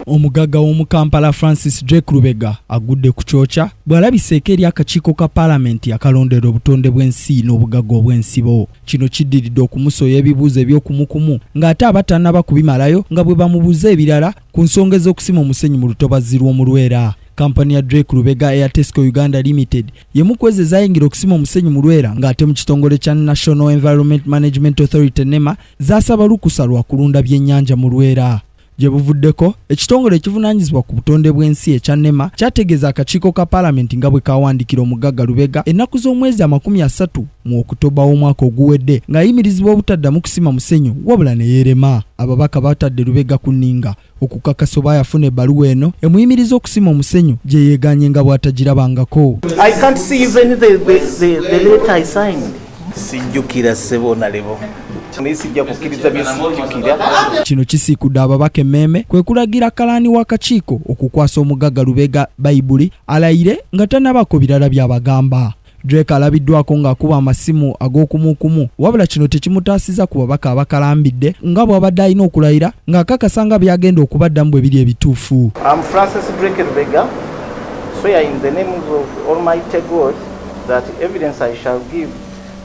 Omugagga w'omu Kampala Francis Drake Lubega agudde ku kyocha bw'alabiseeko eri akakiiko ka paalamenti akalondera obutonde bw'ensi n'obugagga obw'ensibo. Kino kiddiridde okumusoya ebibuuzo eby'okumukumu ng'ate abatannaba kubimalayo nga bwe bamubuuza ebirala ku nsonga ez'okusima omusenyu mu lutobazi lw'omu Lwera. Kampani ya Drake Lubega Air Tesco Uganda Limited yemu kwezi zayingira okusima omusenyu mu Lwera ng'ate mu kitongole kya National Environment Management Authority NEMA zasaba lukusa lwa kulunda byennyanja mu Lwera. Gye buvuddeko ekitongole ekivunaanyizibwa ku butonde bw'ensi ekya NEMA kyategeeza akakiiko ka paalamenti nga bwe kawandiikira omugagga Lubega ennaku z'omwezi 30 mu Okutoba w'omwaka oguwedde ng'ayimirizibwa obutaddamu kusima musenyu wabula ne yeerema. Ababaka batadde Lubega ku nninga okukakasa oba yafuna ebbaluwa eno emuyimiriza okusima omusenyu gye yeeganye nga bw'atagirabangako. I can't see even the letter I signed. Sijjukira ssebo nalebo. Kino kisiikudde ababaka emmeeme kwe kulagira kalaani w'akakiiko okukwasa omugagga Lubega Bayibuli alayire nga tannabako birala by'abagamba. Drake alabiddwako ng'akuba amasimu ag'okumukumu wabula kino tekimutaasiza ku babaka abakalambidde nga bw'abadde alina okulayira ng'akakasa nga byagenda okubaddamu bwe biri ebituufu. I'm Francis Drake Lubega, swear in the name of Almighty God that evidence I shall give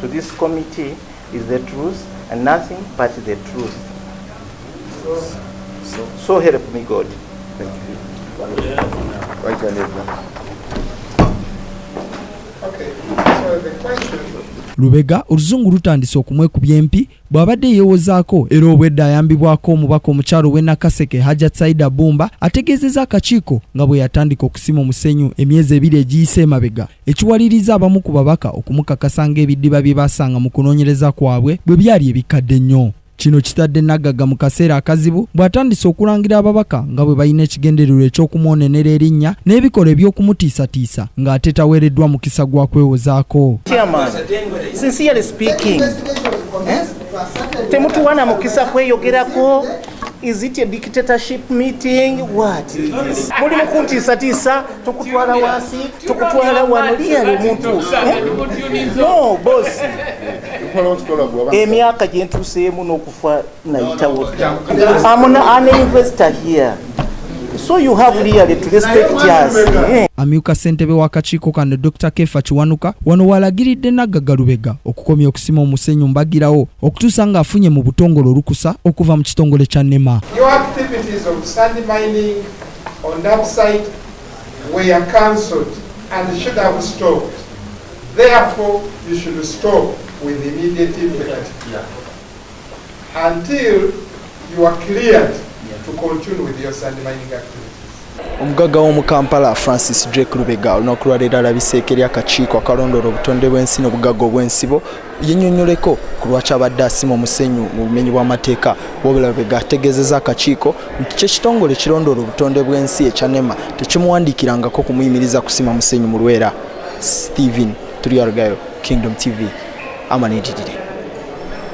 to this committee is the truth and nothing but the truth. So help me God. Thank you. Okay. So the question. Lubega oluzungu lutandise okumwekubya empi bw'abadde yeewozaako era obwedda ayambibwako omubaka omukyalo w'e Nakaseke Hajat Saida Bumba ategeezezza akakiiko nga bwe yatandika okusima omusenyu emyezi 2 egiyise emabega ekiwaliriza abamu ku babaka okumukakasa ng'ebiddiba bye basanga mu kunoonyereza kwabwe bwe byali ebikadde nnyo. Kino kitadde Nagagga mu kaseera akazibu bw'atandise okulangira ababaka nga bwe balina ekigendererwa eky'okumwonenera erinnya n'ebikola eby'okumutiisatiisa ng'ate taweereddwa mukisa gwa kwewozaako. Sincerely speaking, temutuwana mukisa kweyogerako. Is it a dictatorship meeting? What is this? Muli mukuntiisatiisa tukutwala wansi tukutwala wano liyali omuntu. No, boss. Emyaka gye ntuuseemu n'okufa nayitawo. I'm an investor here. So you have really to respect us. Amyuka ssentebe w'akakiiko kano Dr. Kefa Kiwanuka wano walagiridde Nagagga Lubega okukomya okusima omusenyu mbagirawo okutuusa ng'afunye mu butongole olukusa okuva mu kitongole kya NEMA. Your activities of sand mining on that site were cancelled and should have stopped. Therefore, you should stop with immediate effect until you are cleared to continue with your sand mining activities. Omugagga w'omu Kampala Francis Drake Lubega olunaku lwaleero alabiseeko eri akakiiko akalondoola obutonde bw'ensi n'obugagga obw'ensibo yennyonnyoleko ku lwaki abadde asima omusenyu mu bumenyi bw'amateeka wabula Lubega ategeezezza akakiiko nti ky'ekitongole kirondoola obutonde bw'ensi ekya NEMA tekimuwandiikirangako kumuyimiriza kusima musenyu mu Lwera. Stephen Tuliarugayo, Kingdom TV, Amanididide.